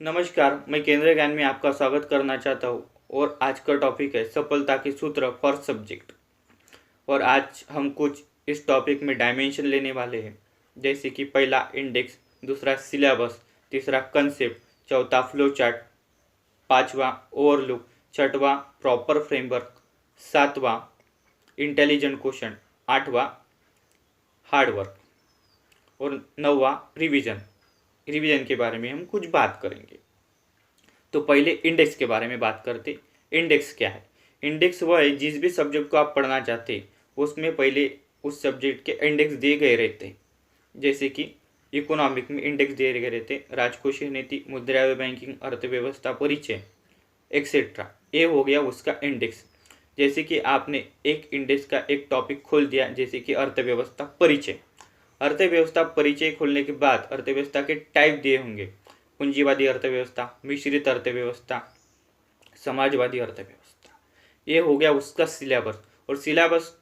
नमस्कार, मैं केंद्रीय ज्ञान में आपका स्वागत करना चाहता हूँ और आज का टॉपिक है सफलता के सूत्र फॉर सब्जेक्ट। और आज हम कुछ इस टॉपिक में डायमेंशन लेने वाले हैं, जैसे कि पहला इंडेक्स, दूसरा सिलेबस, तीसरा कंसेप्ट, चौथा फ्लो चार्ट, पांचवा ओवरलुक, छठवां प्रॉपर फ्रेमवर्क, सातवां इंटेलिजेंट क्वेश्चन, आठवां हार्डवर्क और नौवां रिवीजन के बारे में हम कुछ बात करेंगे। तो पहले इंडेक्स के बारे में बात करते। इंडेक्स क्या है? इंडेक्स वह है जिस भी सब्जेक्ट को आप पढ़ना चाहते हैं उसमें पहले उस सब्जेक्ट के इंडेक्स दिए गए रहते हैं। जैसे कि इकोनॉमिक में इंडेक्स दिए गए रहते हैं, राजकोषीय नीति, मुद्रा व बैंकिंग, अर्थव्यवस्था, परिचय एक्सेट्रा। ये हो गया उसका इंडेक्स। जैसे कि आपने एक इंडेक्स का एक टॉपिक खोल दिया, जैसे कि अर्थव्यवस्था परिचय। अर्थव्यवस्था परिचय खोलने के बाद अर्थव्यवस्था के टाइप दिए होंगे, पूंजीवादी अर्थव्यवस्था, मिश्रित अर्थव्यवस्था, समाजवादी अर्थव्यवस्था। ये हो गया उसका सिलेबस। और सिलेबस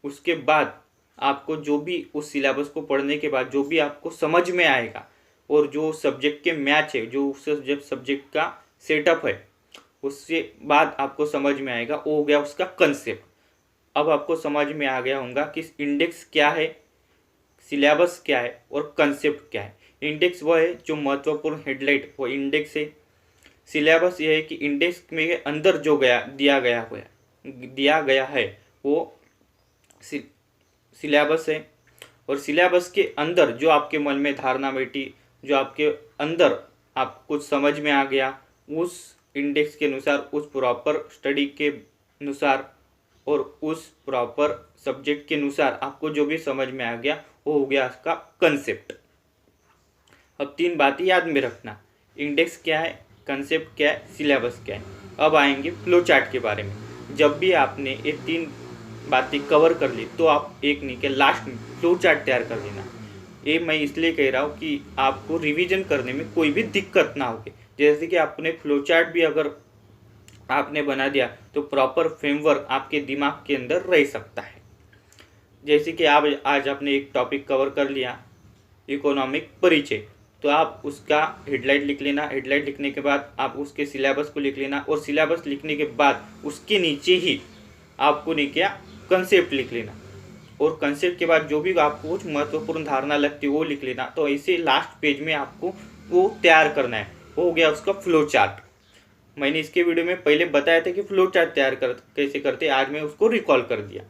उसके बाद आपको जो भी उस सिलेबस को पढ़ने के बाद जो भी आपको समझ में आएगा और जो सब्जेक्ट के मैच है, जो उस सब्जेक्ट का सेटअप है, उससे बाद आपको समझ में आएगा, वो हो गया उसका कंसेप्ट। अब आपको समझ में आ गया होगा कि इंडेक्स क्या है, सिलेबस क्या है और कंसेप्ट क्या है। इंडेक्स वह है जो महत्वपूर्ण हेडलाइट वो इंडेक्स है। सिलेबस यह है कि इंडेक्स में अंदर जो दिया गया है वो सिलेबस है। और सिलेबस के अंदर जो आपके मन में धारणा बैठी, जो आपके अंदर आप कुछ समझ में आ गया, उस इंडेक्स के अनुसार, उस प्रॉपर स्टडी के अनुसार और उस प्रॉपर सब्जेक्ट के अनुसार आपको जो भी समझ में आ गया वो हो गया उसका कंसेप्ट। अब तीन बातें याद में रखना, इंडेक्स क्या है, कंसेप्ट क्या है, सिलेबस क्या है। अब आएंगे फ्लो चार्ट के बारे में। जब भी आपने ये तीन बातें कवर कर ली तो आप एक नहीं के लास्ट में फ्लो चार्ट तैयार कर लेना। ये मैं इसलिए कह रहा हूँ कि आपको रिवीजन करने में कोई भी दिक्कत ना होगी। जैसे कि आपने फ्लो चार्ट भी अगर आपने बना दिया तो प्रॉपर फ्रेमवर्क आपके दिमाग के अंदर रह सकता है। जैसे कि आप आज आपने एक टॉपिक कवर कर लिया, इकोनॉमिक परिचय, तो आप उसका हेडलाइट लिख लेना। हेडलाइट लिखने के बाद आप उसके सिलेबस को लिख लेना और सिलेबस लिखने के बाद उसके नीचे ही आपको नहीं क्या कंसेप्ट लिख लेना। और कंसेप्ट के बाद जो भी आपको कुछ महत्वपूर्ण धारणा लगती है वो लिख लेना। तो ऐसे लास्ट पेज में आपको वो तैयार करना है, वो हो गया उसका फ्लो चार्ट। मैंने इसके वीडियो में पहले बताया था कि फ्लो चार्ट तैयार कैसे करते, आज मैं उसको रिकॉल कर दिया।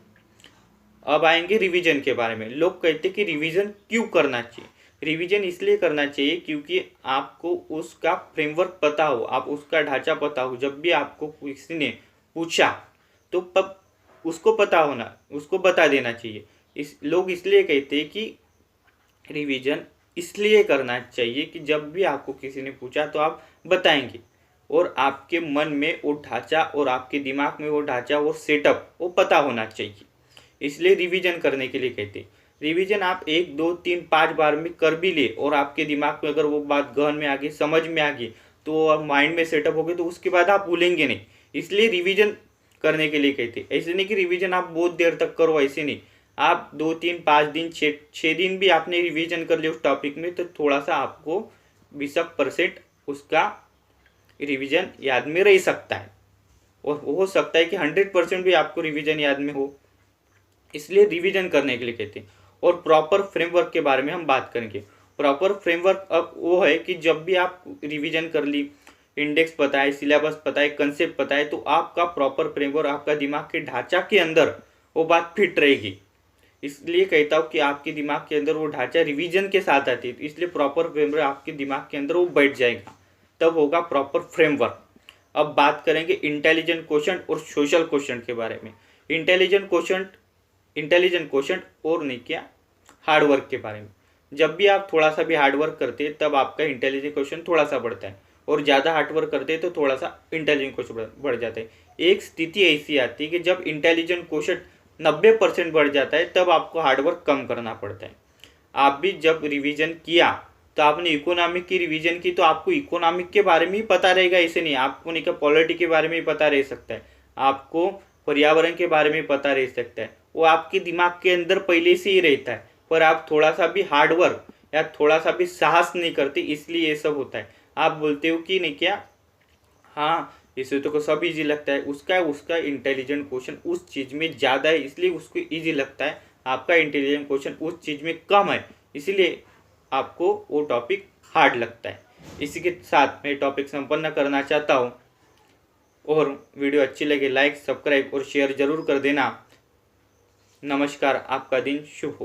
अब आएंगे रिवीजन के बारे में। लोग कहते हैं कि रिवीजन क्यों करना चाहिए। रिवीजन इसलिए करना चाहिए क्योंकि आपको उसका फ्रेमवर्क पता हो, आप उसका ढांचा पता हो। जब भी आपको किसी ने पूछा तो उसको पता होना, उसको बता देना चाहिए। लोग इसलिए कहते हैं कि रिवीजन इसलिए करना चाहिए कि जब भी आपको किसी ने पूछा तो आप बताएंगे और आपके मन में वो ढांचा और आपके दिमाग में वो ढांचा और सेटअप वो पता होना चाहिए। इसलिए रिवीजन करने के लिए कहते हैं। रिवीजन आप 1, 2, 3, 5 बार में कर भी ले और आपके दिमाग में अगर वो बात गहन में आ गई, समझ में आ गई, तो आप माइंड में सेटअप हो गए, तो उसके बाद आप भूलेंगे नहीं। इसलिए रिवीजन करने के लिए कहते हैं। ऐसे नहीं कि रिवीजन आप बहुत देर तक करो, ऐसे नहीं। आप 2, 3, 5 दिन, 6 दिन भी आपने रिवीजन कर लिया उस टॉपिक में तो थोड़ा सा आपको 20% उसका रिवीजन याद में रह सकता है। और हो सकता है कि 100% भी आपको रिवीजन याद में हो। इसलिए रिवीजन करने के लिए कहते हैं। और प्रॉपर फ्रेमवर्क के बारे में हम बात करेंगे। प्रॉपर फ्रेमवर्क अब वो है कि जब भी आप रिवीजन कर ली, इंडेक्स पता है, सिलेबस पता है, कंसेप्ट पता है, तो आपका प्रॉपर फ्रेमवर्क आपका दिमाग के ढांचा के अंदर वो बात फिट रहेगी। इसलिए कहता हूँ कि आपके दिमाग के अंदर वो ढांचा रिवीजन के साथ आती है, इसलिए प्रॉपर फ्रेमवर्क आपके दिमाग के अंदर वो बैठ जाएगा, तब होगा प्रॉपर फ्रेमवर्क। अब बात करेंगे इंटेलिजेंट क्वेश्चन और सोशल क्वेश्चन के बारे में। इंटेलिजेंट क्वेश्चन और नहीं क्या हार्डवर्क के बारे में। जब भी आप थोड़ा सा भी हार्डवर्क करते हैं तब आपका इंटेलिजेंट क्वेश्चन थोड़ा सा बढ़ता है, और ज़्यादा हार्डवर्क करते हैं तो थोड़ा सा इंटेलिजेंट क्वेश्चन बढ़ जाता है। एक स्थिति ऐसी आती है कि जब इंटेलिजेंट क्वेश्चन 90% बढ़ जाता है तब आपको हार्डवर्क कम करना पड़ता है। आप भी जब रिवीजन किया तो आपने इकोनॉमिक की रिवीजन की तो आपको इकोनॉमिक के बारे में ही पता रहेगा, ऐसे नहीं आपको नहीं, पॉलिटी के बारे में ही पता रह सकता है, आपको पर्यावरण के बारे में पता रह सकता है, वो आपके दिमाग के अंदर पहले से ही रहता है। पर आप थोड़ा सा भी हार्डवर्क या थोड़ा सा भी साहस नहीं करती, इसलिए ये सब होता है। आप बोलते हो कि नहीं क्या, हाँ इसे तो सब इजी लगता है, उसका इंटेलिजेंट क्वेश्चन उस चीज़ में ज़्यादा है इसलिए उसको इजी लगता है, आपका इंटेलिजेंट क्वेश्चन उस चीज़ में कम है इसलिए आपको वो टॉपिक हार्ड लगता है। इसी के साथ मैं टॉपिक संपन्न करना चाहता हूँ, और वीडियो अच्छी लगे लाइक सब्सक्राइब और शेयर ज़रूर कर देना। नमस्कार, आपका दिन शुभ हो।